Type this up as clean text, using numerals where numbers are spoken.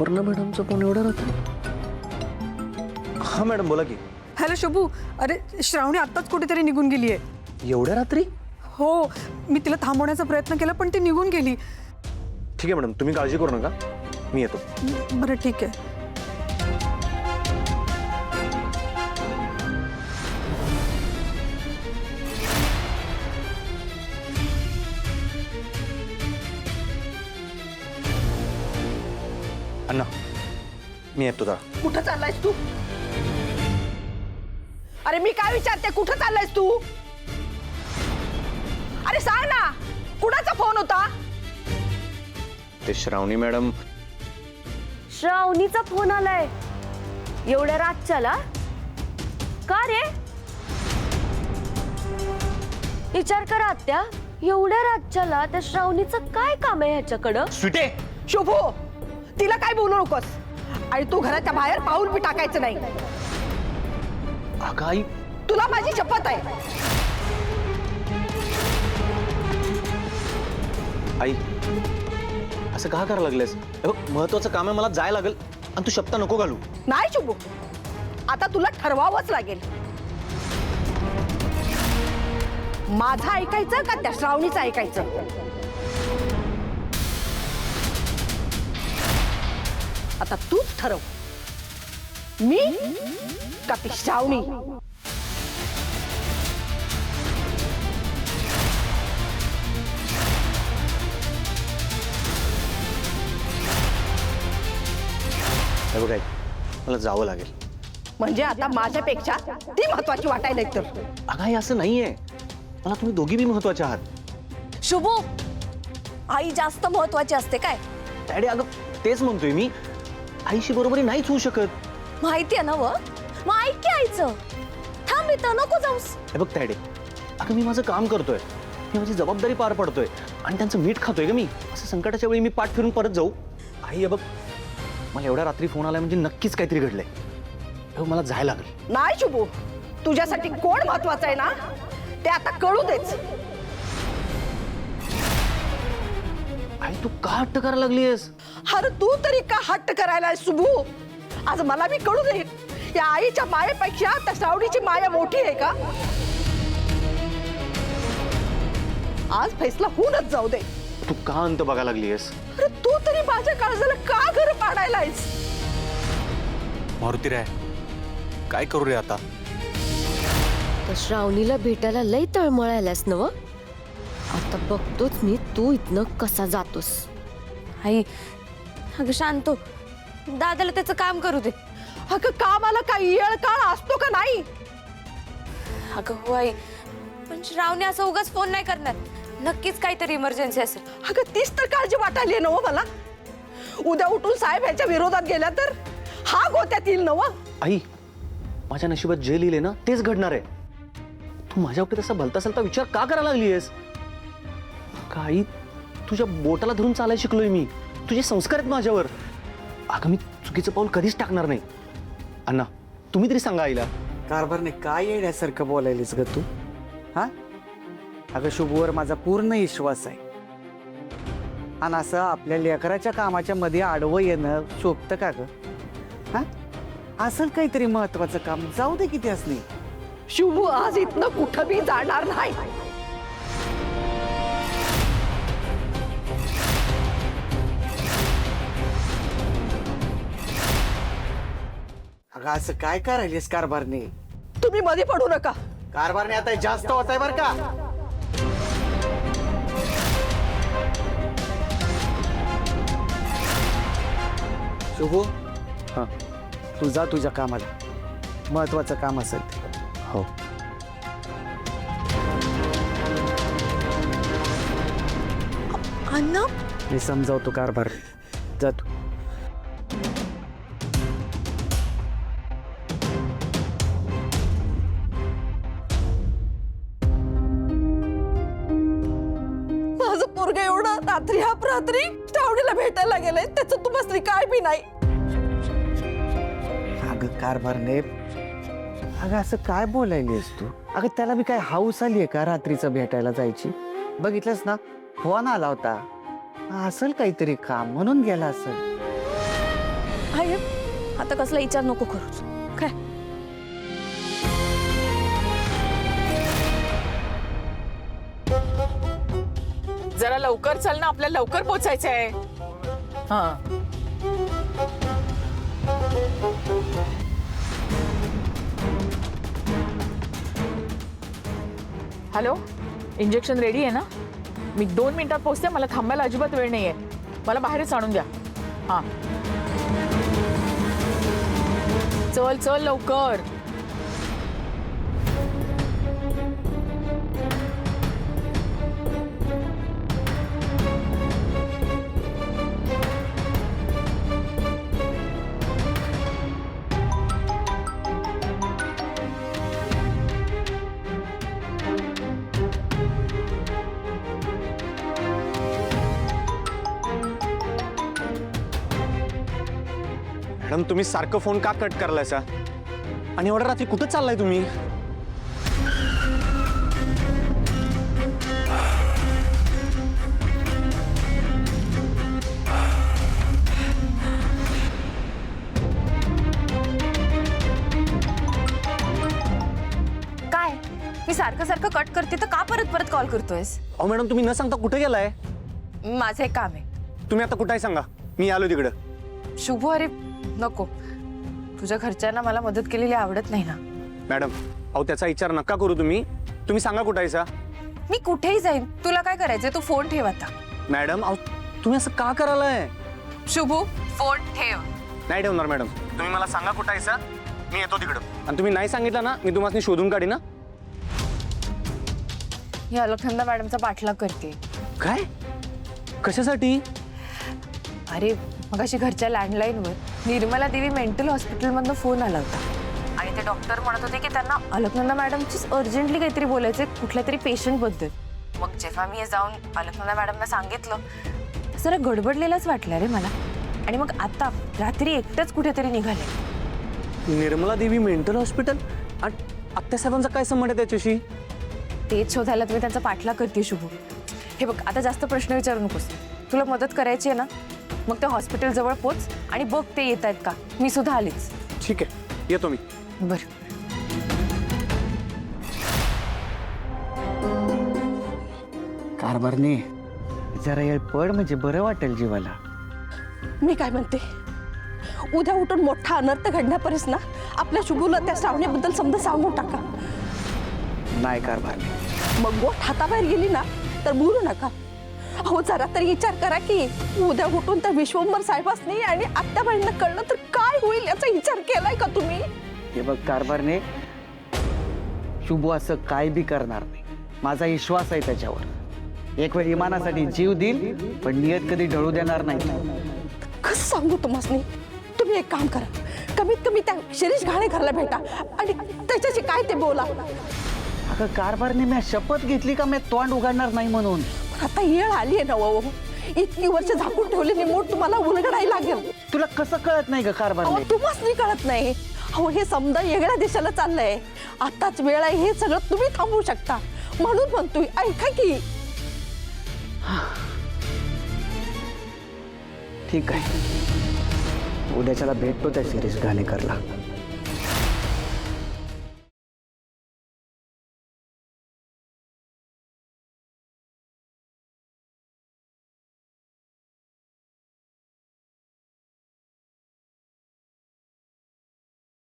Aparna मॅडमचा phone एवढा रात्री? हा मॅडम बोला की. हॅलो शुभू, अरे श्रावणी आत्ताच कुठेतरी निघून गेली आहे. एवढ्या रात्री? हो, मी तिला थांबवण्याचा प्रयत्न केला पण ती निघून गेली. ठीक आहे मॅडम, तुम्ही काळजी करू नका, मी येतो. बरं ठीक आहे. अण्णा मी येतो जरा. कुठं चाललायस तू? अरे मी काय विचारते, कुठं चाललायस तू? अरे सांग ना, कुणाचा फोन होता? ते श्रावणी मॅडम. श्रावणीचा फोन आलाय एवढ्या रातच्याला? का रे? विचार करा आत्या, एवढ्या रातच्याला त्या श्रावणीचं काय काम आहे ह्याच्याकडं? स्वीटे. शुभू, तिला काय बोलू नकोस आणि तू घराच्या बाहेर पाऊल बी टाकायचं नाही. अगं आई. तुला माझी शपथ आहे. आई असं का करायला लागलेस? महत्वाचं काम आहे, मला जायला लागेल आणि तू शब्द नको घालू. नाही शुभू, आता तुला ठरवावंच लागेल. माझं ऐकायचं का त्या श्रावणीचं ऐकायचं? आता तूच ठरव, मी का ती श्रावणी? हे बघ आई, मला जावं लागेल. म्हणजे आता माझ्यापेक्षा ती महत्वाची वाटायला तर. अगं आई असं नाहीये, मला तुम्ही दोघी बी महत्वाचे आहात. शुभू, आई जास्त महत्वाची असते काय? डॅडी अगं तेच म्हणतोय मी, आईशी बरोबरी नाहीच होऊ शकत. माहितीये ना व, मग ऐक की आईचं. थांब इथं, नको जाऊस. हे बघ डॅडी, अगं मी माझं काम करतोय, मी माझी जबाबदारी पार पडतोय आणि त्यांचं मीठ खातोय का मी? असं संकटाच्या वेळी मी पाठ फिरून परत जाऊ? आई हे बघ, मला एवढ्या रात्री फोन आलाय म्हणजे नक्कीच काहीतरी घडलंय. हे बघ, मला जायला लागेल. नाही शुभू, तुझ्यासाठी कोण महत्वाचं आहे ना ते आता कळू देच. आई तू का हट्ट करायला लागलीयस? अरे तू तरी का हट्ट करायला शुभू? आज मला बी कळू दे, या आईच्या मायेपेक्षा त्या श्रावणीची माया मोठी आहे का? आज फैसला होऊनच जाऊ दे. तू का अंत बघायला लागलीयस? अरे तू तरी माझ्या काळजाला का घर पाडायलायस? मारुती राय, काय करू रे आता? त्या श्रावणीला भेटायला लई तळमळायलास ना व? आता बघतोच मी तू इथनं कसा जातोस. आई अगं शांत हो, दादाला त्याचं काम करू दे. अगं कामाला काही येळ काळ असतो का नाही? अगं हो आई, पण श्रावणी असं उगाच फोन नाही करणार. नक्कीच काहीतरी इमर्जन्सी असेल. अगं तीच तर काळजी वाटायली ना हो मला. उद्या उठून साहेब ह्याच्या विरोधात गेल्या तर हा गोत्यात येईल ना? आई माझ्या नशिबात जे लिहिले ना तेच घडणार आहे. तू माझ्या बाबतीत असा भलता सलता विचार का करायला लागलीयस? आई तुझ्या बोटाला धरून चालायला शिकलोय मी, तुझे संस्कार आहेत माझ्यावर. अगं मी चुकीचं पाऊल कधीच टाकणार नाही. अण्णा तुम्ही तरी सांगा आईला. कारभारने काय येण्यासारखं बोलायलीस ग तू? हा अगं शुभवर माझा पूर्ण विश्वास आहे आणि असं आपल्या लेकराच्या कामाच्या मध्ये आडवं येणं शोभतं का ग? हा असेल काहीतरी महत्वाचं काम, जाऊ दे किती असणे. शुभू आज इथनं कुठं बी जाणार नाही. अगं असं काय करायलीस कारभारने? तुम्ही मध्ये पडू नका. कारभारने आता जास्त होत आहे बर का? शुभू, हां तू जा तुझ्या कामाला, महत्वाचं काम असेल ते. हो. अण्णा मी समजावतो कारभार, जा तू. माझं पोरग एवढा रात्री अपरात्री श्रावणीला भेटायला गेलंय, त्याचं तू बसली काय बी नाही. अगं कारभारने, अगं असं काय बोलायलीस तू? अगं त्याला मी काय हाऊस आली आहे का रात्रीचं भेटायला जायची? बघितलंस ना, फोन आला होता. असेल काहीतरी काम म्हणून गेला असेल. आहे आता कसला विचार नको करूच काय. जरा लवकर चल ना, आपल्याला लवकर पोचायचं आहे. हा हॅलो, इंजेक्शन रेडी आहे ना? मी 2 मिनिटात पोहोचते. मला थांबायला अजिबात वेळ नाहीये. मला बाहेरच आणून द्या. हा चल चल लवकर. मॅडम तुम्ही सारखं फोन का कट करलायसा आणि एवढ्या रात्री कुठं चाललाय तुम्ही? काय मी सारखं सारखं कट करते तर का परत परत कॉल करतोयस? अहो मॅडम तुम्ही न सांगता कुठे गेलाय? माझं एक काम आहे. तुम्ही आता कुठे आहे सांगा, मी आलो तिकडं. शुभ अरे नको, तुझ्या घरच्यांना मला मदत केलेली आवडत नाही ना. मॅडम अहो त्याचा विचार नका करू तुम्ही. तुम्ही सांगा कुठे आहेसा? मी कुठेही जाईन, तुला काय करायचंय तू फोन ठेव आता. मॅडम अहो तुम्ही असं का करायलाय? शुभू फोन ठेव. नाही ठेवणार मॅडम. तुम्ही मला सांगा कुठे आहेसा, मी येतो तिकडं. आणि तुम्ही नाही सांगितलं ना, मी तुम्हाला शोधून काढी ना. ही अलखनंदा मॅडमचा पाठलाग करते. काय? कशासाठी? अरे मगाशी घरच्या लँडलाईनवर निर्मला देवी मेंटल हॉस्पिटलमधनं फोन आला होता आणि ते डॉक्टर म्हणत होते की त्यांना अलकनंदा मॅडमचीच अर्जंटली काहीतरी बोलायचं कुठल्या तरी पेशंटबद्दल. मग जेव्हा मी हे जाऊन अलकनंदा मॅडमना सांगितलं जरा गडबडलेलंच वाटलं रे मला. आणि मग आता रात्री एकटंच कुठेतरी निघाले. निर्मला देवी मेंटल हॉस्पिटल आणि आत्यासाहेबांचा काय संबंध आहे त्याच्याशी? तेच शोधायला तुम्ही त्यांचा पाठलाग करते शुभ. हे बघ आता जास्त प्रश्न विचारू नकोस, तुला मदत करायची आहे ना मग त्या हॉस्पिटल जवळ पोच आणि बघ ते येत आहेत का. मी सुद्धा आलीच. ठीक आहे येतो मी. बरं कारभारने जरा येळ पड म्हणजे बरं वाटेल जीवाला. मी काय म्हणते, उद्या उठून मोठा अनर्थ घडण्यापर्यंत ना आपल्या शुभूला त्या श्रावणीबद्दल समजा सांगून टाका. नाही कारभारने, मग गोठ हाताबाहेर गेली ना तर बोलू नका. अहो जरा तरी विचार करा की उद्या उठून त्या विश्वंभर साहेबांनी आणि आत्याबाईंना कळलं तर काय होईल याचा विचार केलाय का तुम्ही? हे बघ कारभारने, शुभू असं काय बी करणार नाही. माझा विश्वास आहे त्याच्यावर. एक वेळ इमानासाठी जीव देईल पण नियत कधी ढळू देणार नाही. कसं सांगू तुम्हाला? तुम्ही एक काम करा, कमीत कमी त्या शिरीष घाणे घरला भेटा आणि त्याच्याशी काय ते बोला. अगं कारभारने मी शपथ घेतली का मी तोंड उघडणार नाही म्हणून. आता येळ आली आहे ना वो. इतकी वर्ष झाकून ठेवलेली मोठ तुम्हाला उलगडायला लागेल. तुला कसं कळत नाही ग कारभारने? तुम्हाच नाही कळत नाही. अहो हे समजा वेगळ्या देशाला चाललंय. आताच वेळ आहे, हे सगळं तुम्ही थांबवू शकता म्हणून म्हणतोय. ऐका की. ठीक आहे, उद्याच्याला भेटतो त्या शिरीष घाणेकरला.